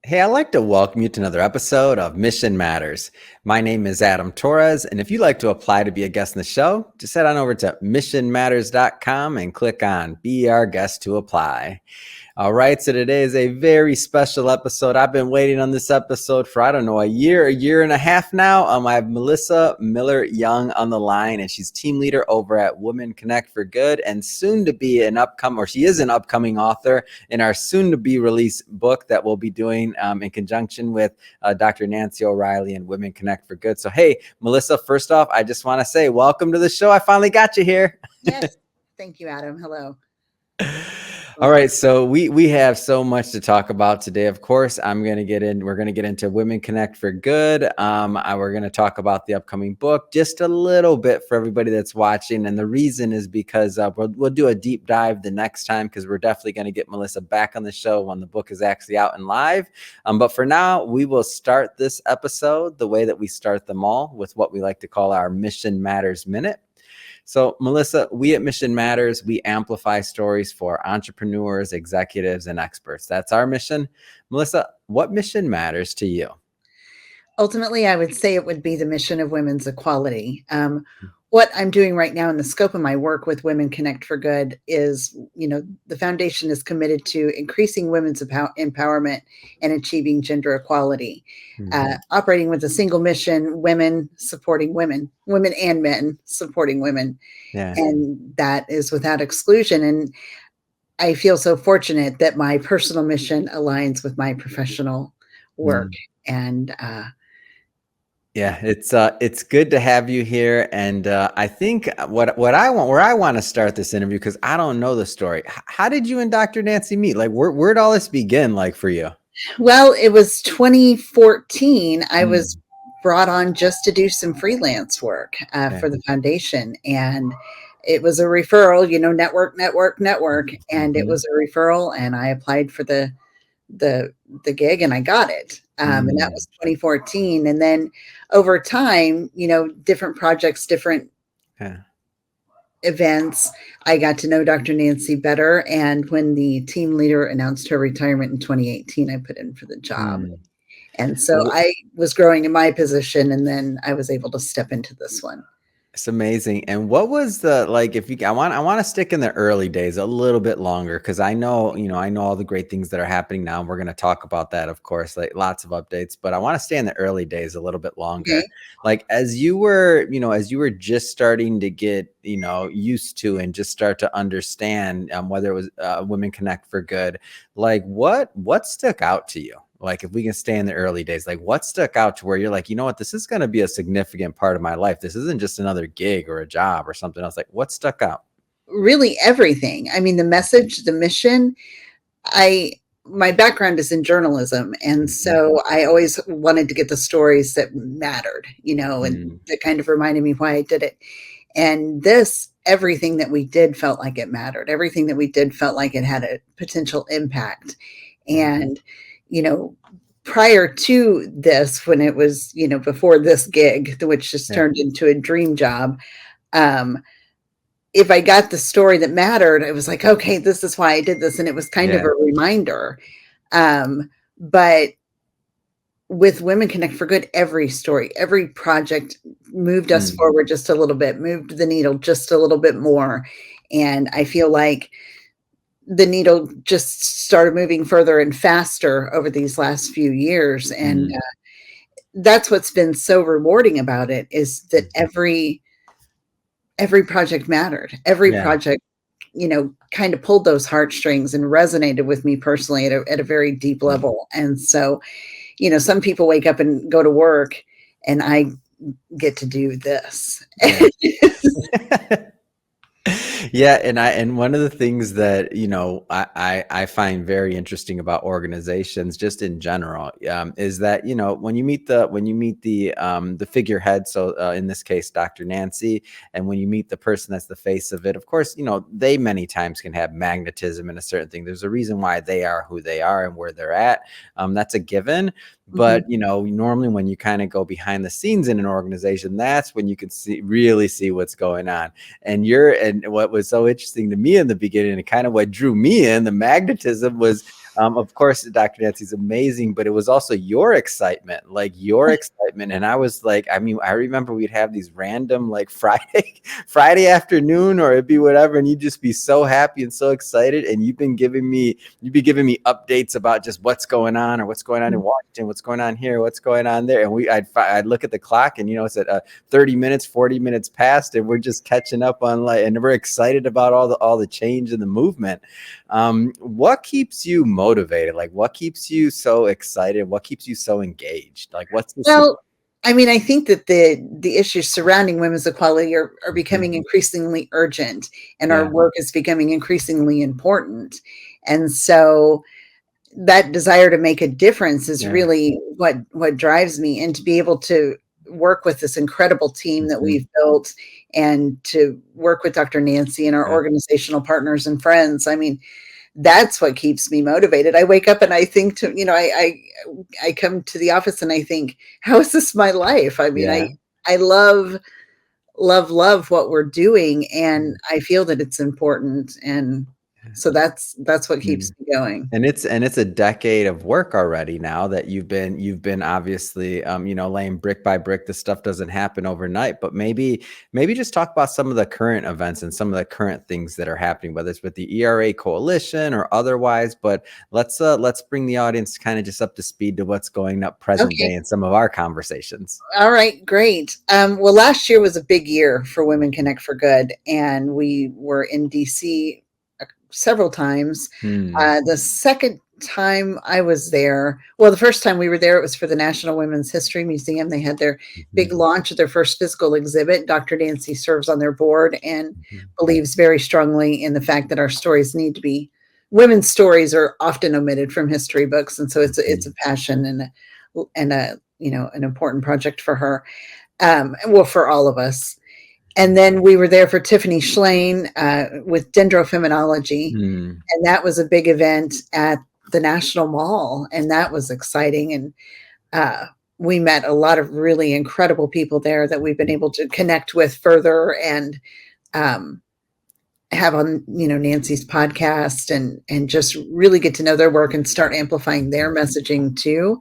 Hey, I'd like to welcome you to another episode of Mission Matters. My name is Adam Torres, and if you'd like to apply to be a guest in the show, just head on over to missionmatters.com and click on Be Our Guest to apply. All right, so today is a very special episode. I've been waiting on this episode for, I don't know, a year and a half now. I have Melissa Miller-Young on the line, and she's team leader over at Women Connect4Good, and soon to be she is an upcoming author in our soon to be released book that we'll be doing in conjunction with Dr. Nancy O'Reilly and Women Connect4Good. So, hey, Melissa, first off, I just want to say welcome to the show. I finally got you here. Yes. Thank you, Adam. Hello. All right, so we have so much to talk about today. Of course, we're going to get into Women Connect4Good. We're going to talk about the upcoming book just a little bit for everybody that's watching. And the reason is because we'll do a deep dive the next time, because we're definitely going to get Melissa back on the show when the book is actually out and live. But for now, we will start this episode the way that we start them all, with what we like to call our Mission Matters Minute. So, Melissa, we at Mission Matters, we amplify stories for entrepreneurs, executives, and experts. That's our mission. Melissa, what mission matters to you? Ultimately, I would say it would be the mission of women's equality. What I'm doing right now in the scope of my work with Women Connect4Good is, the foundation is committed to increasing women's empowerment and achieving gender equality. Operating with a single mission: women supporting women and men supporting women. Yeah. And that is without exclusion. And I feel so fortunate that my personal mission aligns with my professional work. And yeah, it's good to have you here. And I think where I want to start this interview, because I don't know the story. How did you and Dr. Nancy meet? Like, where'd all this begin, like, for you? Well, it was 2014. I was brought on just to do some freelance work for the foundation. And it was a referral, network. And it was a referral, and I applied for the gig, and I got it. And that was 2014. And then over time, different projects, different events, I got to know Dr. Nancy better. And when the team leader announced her retirement in 2018, I put in for the job. And so I was growing in my position, and then I was able to step into this one. It's amazing. And what was I want to stick in the early days a little bit longer, because I know all the great things that are happening now. And we're going to talk about that, of course, like lots of updates, but I want to stay in the early days a little bit longer. Okay. Like, as you were just starting to get, used to and just start to understand whether it was Women Connect4Good, like what stuck out to you? Like, if we can stay in the early days, like, what stuck out to where you're like, this is going to be a significant part of my life. This isn't just another gig or a job or something else. Like, what stuck out? Really everything. I mean, the message, the mission. My background is in journalism. And so I always wanted to get the stories that mattered, and that kind of reminded me why I did it. And everything that we did felt like it mattered. Everything that we did felt like it had a potential impact. And prior to this, when it was, before this gig, which just turned into a dream job, if I got the story that mattered, it was like, okay, this is why I did this. And it was kind of a reminder. But with Women Connect4Good, every story, every project moved us forward just a little bit, moved the needle just a little bit more. And I feel like the needle just started moving further and faster over these last few years. And that's what's been so rewarding about it, is that every project mattered. Every project, kind of pulled those heartstrings and resonated with me personally at a very deep level. And so, some people wake up and go to work, and I get to do this. Yeah. And one of the things that, I find very interesting about organizations just in general, is that, when you meet the figurehead, so in this case, Dr. Nancy, and when you meet the person that's the face of it, of course, they many times can have magnetism in a certain thing. There's a reason why they are who they are and where they're at. That's a given. But, normally when you kind of go behind the scenes in an organization, that's when you can really see what's going on. And what was so interesting to me in the beginning, and kind of what drew me in, the magnetism was, Of course, Dr. Nancy's amazing, but it was also your excitement, like your excitement. And I was like, I mean, I remember we'd have these random like Friday afternoon, or it'd be whatever, and you'd just be so happy and so excited. And you'd be giving me updates about just what's going on, or what's going on in Washington, what's going on here, what's going on there. And I'd look at the clock, and it's at 30 minutes, 40 minutes past, and we're just catching up on and we're excited about all the change in the movement. What keeps you motivated? Like, what keeps you so excited? What keeps you so engaged? Like, what's the Well, I mean, I think that the issues surrounding women's equality are becoming increasingly urgent, and our work is becoming increasingly important. And so that desire to make a difference is really what drives me, and to be able to work with this incredible team that we've built, and to work with Dr. Nancy and our organizational partners and friends. I mean, that's what keeps me motivated. I wake up and I think I come to the office and I think, how is this my life? I mean, I love what we're doing, and I feel that it's important. And so that's what keeps me going. And it's a decade of work already now that you've been obviously, laying brick by brick. This stuff doesn't happen overnight, but maybe just talk about some of the current events and some of the current things that are happening, whether it's with the ERA coalition or otherwise. But let's bring the audience kind of just up to speed to what's going up present day in some of our conversations. All right, great. Well, last year was a big year for Women Connect for Good, and we were in DC several times. The second time I was there, well, the first time we were there, it was for the National Women's History Museum. They had their big launch of their first physical exhibit. Dr. Nancy serves on their board and believes very strongly in the fact that our stories need to be, women's stories are often omitted from history books. And so it's a passion and a an important project for her. Well, for all of us. And then we were there for Tiffany Schlain with dendrofeminology. And that was a big event at the National Mall. And that was exciting. And we met a lot of really incredible people there that we've been able to connect with further, and have on, Nancy's podcast, and just really get to know their work and start amplifying their messaging too.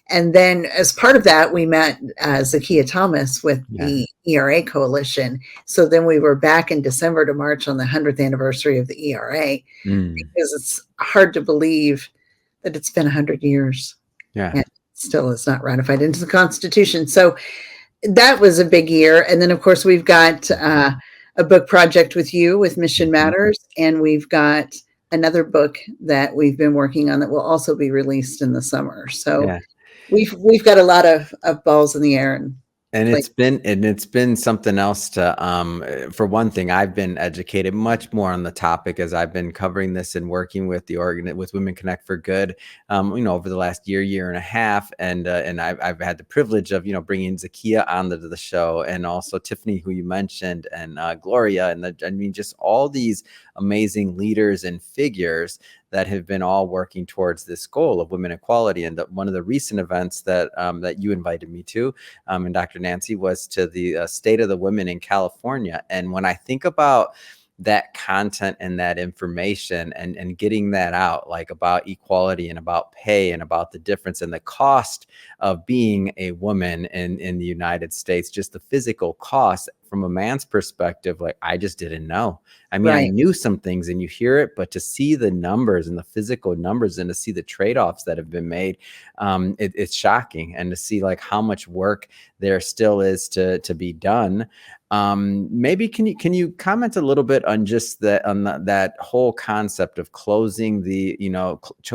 And then as part of that, we met Zakiya Thomas with the ERA Coalition. So then we were back in December to march on the 100th anniversary of the ERA, because it's hard to believe that it's been 100 years. And still is not ratified into the Constitution. So that was a big year. And then, of course, we've got a book project with you with Mission Matters, and we've got another book that we've been working on that will also be released in the summer. So we've got a lot of balls in the air, and it's been something else to for one thing, I've been educated much more on the topic as I've been covering this and working with with Women Connect for Good, over the last year and a half, and I've had the privilege of bringing Zakiya onto the show, and also Tiffany, who you mentioned, and Gloria, and just all these amazing leaders and figures that have been all working towards this goal of women equality. And one of the recent events that you invited me to, and Dr. Nancy, was to the State of the Women in California. And when I think about that content and that information and getting that out, like about equality and about pay and about the difference and the cost of being a woman in the United States, just the physical cost from a man's perspective, like I just didn't know. I mean, I knew some things and you hear it, but to see the numbers and the physical numbers and to see the trade-offs that have been made, it's shocking. And to see like how much work there still is to be done. Maybe can you comment a little bit on just that whole concept of closing the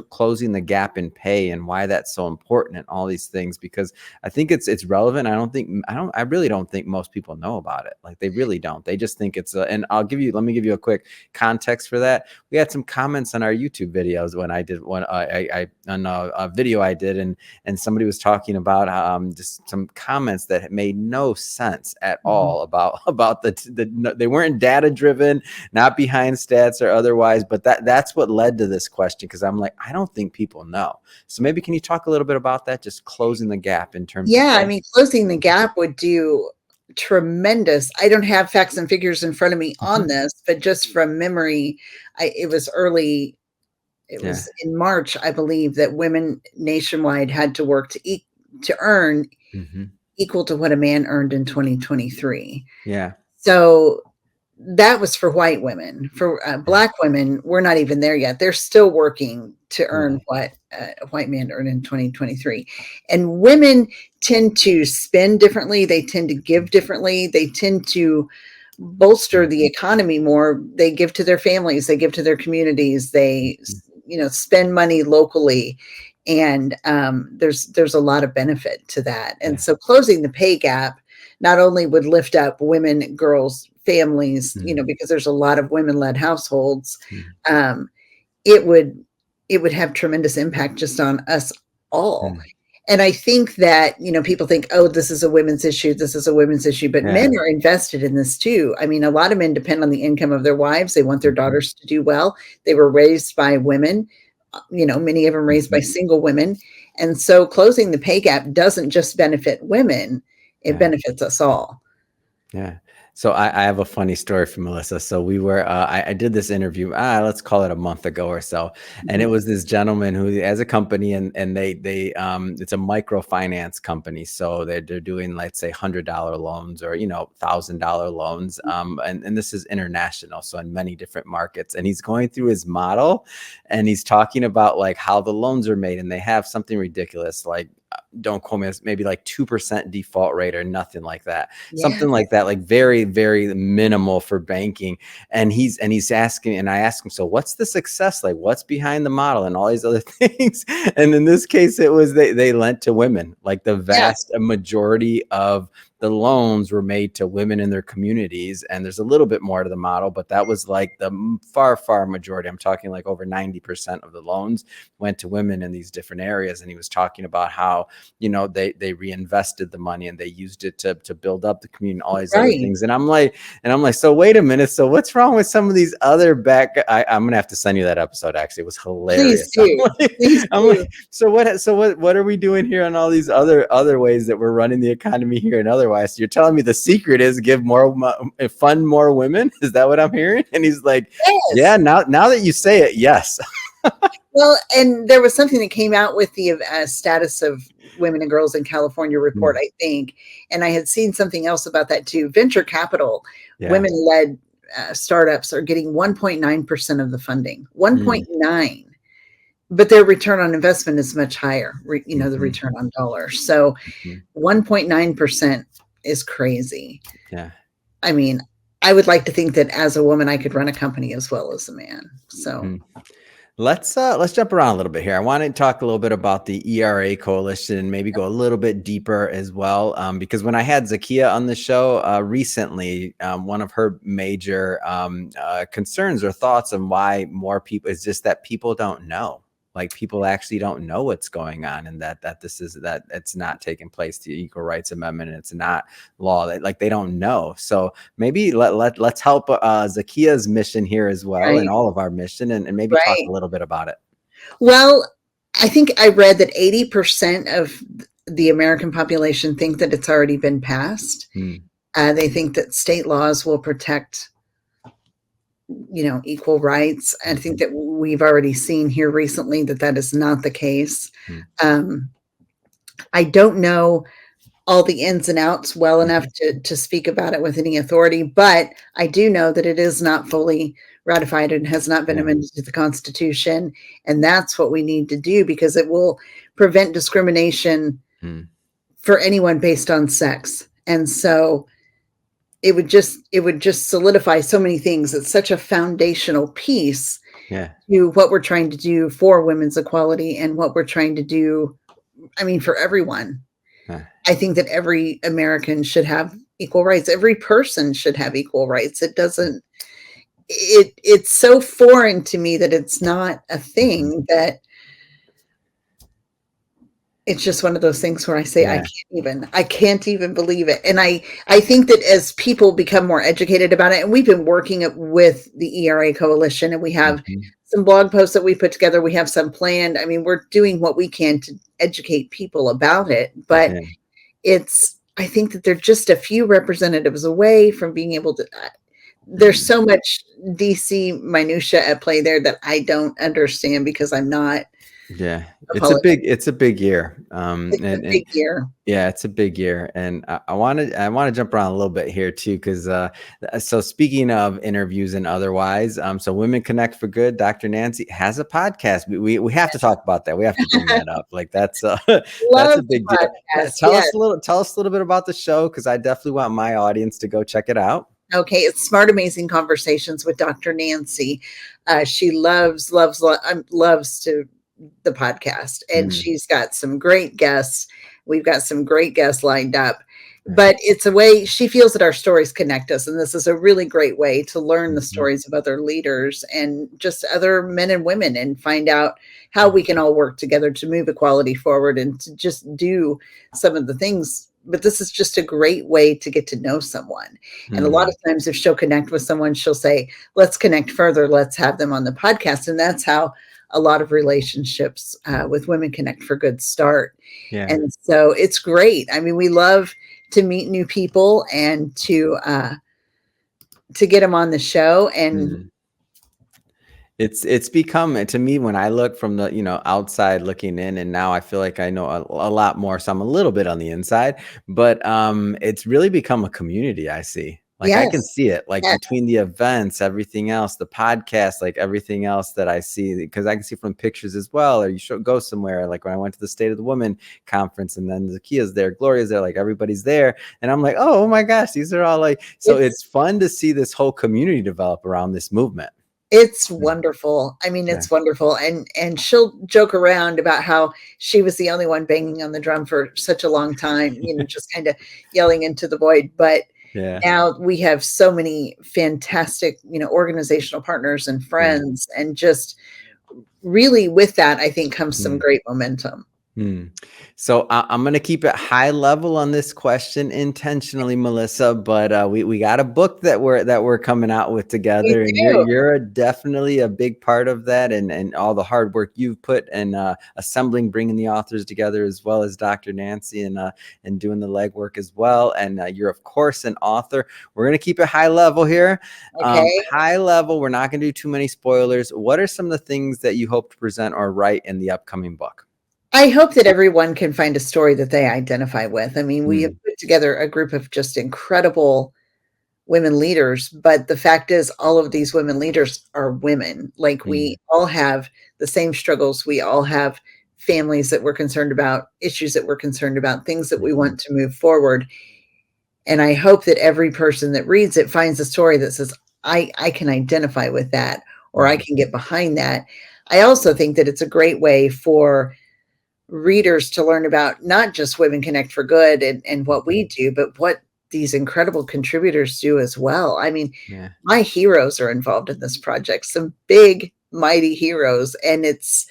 closing the gap in pay and why that's so important and all these things, because I think it's relevant. I really don't think most people know about it. Like they really don't. They just think it's and let me give you a quick context for that. We had some comments on our YouTube videos when I did on a video I did, and somebody was talking about just some comments that made no sense at all about they weren't data driven, not behind stats or otherwise, but that's what led to this question, because I'm like, I don't think people know. So maybe can you talk a little bit about that, just closing the gap in terms of I mean, closing the gap would do tremendous. I don't have facts and figures in front of me on this, but just from memory, it was early it Yeah. was in March, I believe, that women nationwide had to work to earn Hmm. equal to what a man earned in 2023. Yeah. So that was for white women. For Black women, we're not even there yet. They're still working to earn Yeah. what a white man earned in 2023. And women tend to spend differently. They tend to give differently. They tend to bolster the economy more. They give to their families. They give to their communities. They, spend money locally. And there's a lot of benefit to that. And Yeah. so closing the pay gap not only would lift up women, girls, families, because there's a lot of women-led households, Mm. um, it would have tremendous impact just on us all. Mm. And I think that, people think, oh, this is a women's issue, but Yeah. men are invested in this too. I mean, a lot of men depend on the income of their wives. They want their daughters to do well. They were raised by women, many of them raised by single women. And so closing the pay gap doesn't just benefit women, it Yeah. benefits us all. Yeah. So I have a funny story for Melissa. So we were, I did this interview, let's call it a month ago or so. And it was this gentleman who has a company and it's a microfinance company. So they're doing, let's say $100 loans or, $1,000 loans. And this is international. So in many different markets, and he's going through his model and he's talking about like how the loans are made, and they have something ridiculous, like, don't quote me, it's maybe like 2% default rate or nothing like that. Something like that, like very, very minimal for banking. And he's asking, and I asked him, so what's the success like? What's behind the model and all these other things? And in this case, it was they lent to women. Like the vast majority of the loans were made to women in their communities. And there's a little bit more to the model, but that was like the far, far majority. I'm talking like over 90% of the loans went to women in these different areas. And he was talking about how, they reinvested the money and they used it to build up the community and all these other things. And I'm like, so wait a minute. So what's wrong with some of these other I'm going to have to send you that episode. Actually, it was hilarious. Please do. So what are we doing here on all these other ways that we're running the economy here and otherwise? You're telling me the secret is fund more women? Is that what I'm hearing? And he's like, yeah, now that you say it, yes. Well, and there was something that came out with the status of women and girls in California report, I think. And I had seen something else about that too. Venture capital, women-led startups are getting 1.9% of the funding, 1.9. But their return on investment is much higher, the return on dollars. So 1.9% is crazy. Yeah. I mean, I would like to think that as a woman, I could run a company as well as a man. So let's jump around a little bit here. I want to talk a little bit about the ERA coalition and maybe go a little bit deeper as well. Because when I had Zakia on the show recently, one of her major concerns or thoughts on why more people is just that people don't know. Like people actually don't know what's going on, and that it's not taking place, the Equal Rights Amendment, and it's not law. Like they don't know. So maybe let's help Zakia's mission here as well, and all of our mission, and maybe talk a little bit about it. Well, I think I read that 80% of the American population think that it's already been passed. They think that state laws will protect equal rights. I think that we've already seen here recently that is not the case. I don't know all the ins and outs well enough to speak about it with any authority, but I do know that it is not fully ratified and has not been amended to the Constitution. And that's what we need to do, because it will prevent discrimination for anyone based on sex. And so it would just solidify so many things. It's such a foundational piece to what we're trying to do for women's equality and what we're trying to do, for everyone. I think that every American should have equal rights. Every person should have equal rights. It's so foreign to me that it's not a thing, that it's just one of those things where I say, I can't even believe it. And I think that as people become more educated about it, and we've been working with the ERA coalition, and we have some blog posts that we put together. We have some planned. We're doing what we can to educate people about it, but I think that they're just a few representatives away from being able to, there's so much DC minutia at play there that I don't understand because I'm not Yeah, a politician. it's a big year. It's a big year. Yeah, it's a big year, and I want to jump around a little bit here too, because so speaking of interviews and otherwise, so Women Connect for Good, Dr. Nancy has a podcast. We have to talk about that. We have to bring that up. Like that's that's Love a the big deal. podcast. Yes. Tell us a little bit about the show, because I definitely want my audience to go check it out. Okay, it's Smart Amazing Conversations with Dr. Nancy. She loves to the podcast, and Mm, she's got some great guests. We've got some great guests lined up, right. but it's a way she feels that our stories connect us, and this is a really great way to learn the Mhm. stories of other leaders and just other men and women, and find out how we can all work together to move equality forward and to just do some of the things. But this is just a great way to get to know someone. And a lot Mm, of times, if she'll connect with someone, she'll say, let's connect further. Let's have them on the podcast. And that's how a lot of relationships with Women Connect for Good start. yeah. And so it's great. I mean, we love to meet new people and to get them on the show. And Mm. It's become, to me, when I look from the, outside looking in, and now I feel like I know a lot more, so I'm a little bit on the inside, but it's really become a community. I see, like I can yes, see it, like yes, between the events, everything else, the podcast, like everything else that I see, because I can see from pictures as well, or you should go somewhere, like when I went to the State of the Woman conference, and then Zakia's there, Gloria's there, like everybody's there, and I'm like, oh my gosh, these are all like, so it's it's fun to see this whole community develop around this movement. It's Mm. wonderful. I mean, Yeah. it's wonderful. And she'll joke around about how she was the only one banging on the drum for such a long time, just kind of yelling into the void. But Yeah. now we have so many fantastic, organizational partners and Yeah. friends. And just really with that, I think comes some Mm. great momentum. Hmm. So I'm going to keep it high level on this question intentionally, Melissa. But we got a book that we're coming out with We together, and do. you're definitely a big part of that, and all the hard work you've put in assembling, bringing the authors together, as well as Dr. Nancy, and doing the legwork as well. And you're of course an author. We're going to keep it high level here. Okay. High level. We're not going to do too many spoilers. What are some of the things that you hope to present or write in the upcoming book? I hope that everyone can find a story that they identify with. I mean, we have Mm, put together a group of just incredible women leaders, but the fact is all of these women leaders are women. Like, mm, we all have the same struggles. We all have families that we're concerned about, issues that we're concerned about, things that we mhm. want to move forward. And I hope that every person that reads it finds a story that says, I can identify with that, or I Mm, can get behind that. I also think that it's a great way for readers to learn about not just Women Connect for Good and what we mhm. do, but what these incredible contributors do as well. I mean, Yeah. my heroes are involved in this project, some big, mighty heroes. And it's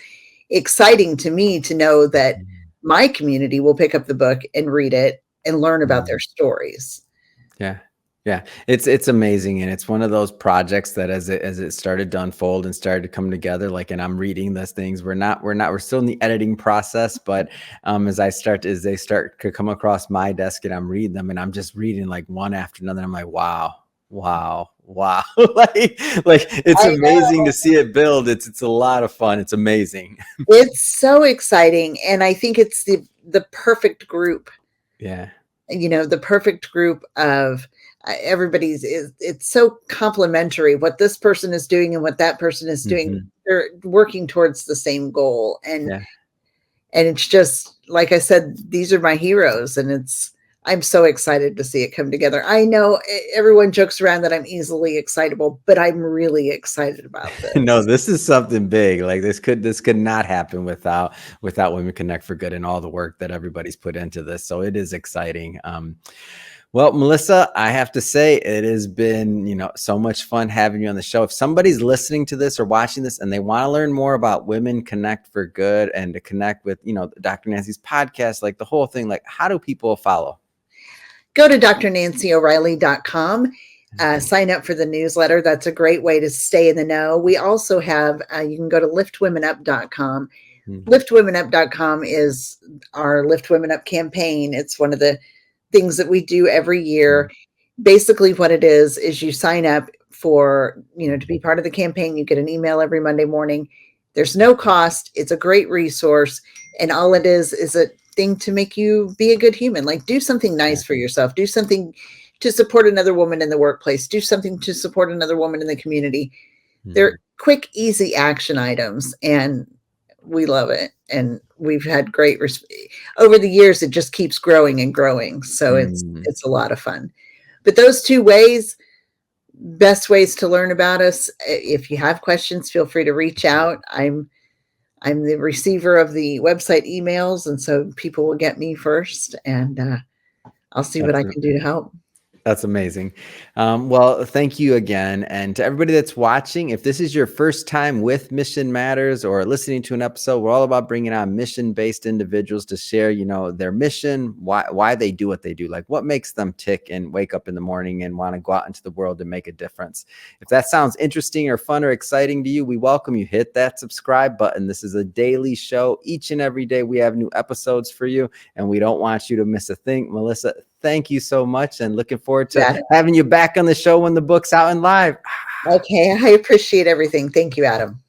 exciting to me to know that Mhm. my community will pick up the book and read it and learn about their Mhm. stories. Yeah. Yeah. It's amazing. And it's one of those projects that as it started to unfold and started to come together, like, and I'm reading those things. We're still in the editing process, but as they start to come across my desk and I'm reading them, and I'm just reading like one after another. I'm like, wow, wow, wow. like it's I amazing know. to see it build. It's a lot of fun. It's amazing. It's so exciting. And I think it's the perfect group, Yeah. the perfect group of it's so complementary what this person is doing and what that person is doing. Hmm. They're working towards the same goal. And Yeah. it's just, like I said, these are my heroes, and I'm so excited to see it come together. I know everyone jokes around that I'm easily excitable, but I'm really excited about No, this. this is something big. Like this could not happen without Women Connect for Good and all the work that everybody's put into this. So it is exciting. Well, Melissa, I have to say it has been, so much fun having you on the show. If somebody's listening to this or watching this and they want to learn more about Women Connect for Good and to connect with, Dr. Nancy's podcast, like the whole thing, like how do people follow? Go to drnancyoreilly.com. Okay. Sign up for the newsletter. That's a great way to stay in the know. We also have, you can go to liftwomenup.com. Mhm. Liftwomenup.com is our Lift Women Up campaign. It's one of the things that we do every year. Mhm. Basically, what it is you sign up for, to be part of the campaign. You get an email every Monday morning. There's no cost. It's a great resource. And all it is a thing to make you be a good human. Like, do something nice for yourself. Do something to support another woman in the workplace. Do something to support another woman in the community. They're quick, easy action items, and we love it. And we've had great over the years. It just keeps growing and growing. So it's a lot of fun. But those two ways, best ways to learn about us. If you have questions, feel free to reach out. I'm the receiver of the website emails, and so people will get me first, and I'll see what I can do to help. That's amazing. Well, thank you again. And to everybody that's watching, if this is your first time with Mission Matters or listening to an episode, we're all about bringing on mission-based individuals to share, their mission, why they do what they do, like what makes them tick and wake up in the morning and want to go out into the world and make a difference. If that sounds interesting or fun or exciting to you, we welcome you. Hit that subscribe button. This is a daily show. Each and every day we have new episodes for you, and we don't want you to miss a thing. Melissa, thank you so much, and looking forward to having you back on the show when the book's out and live. Okay, I appreciate everything. Thank you, Adam.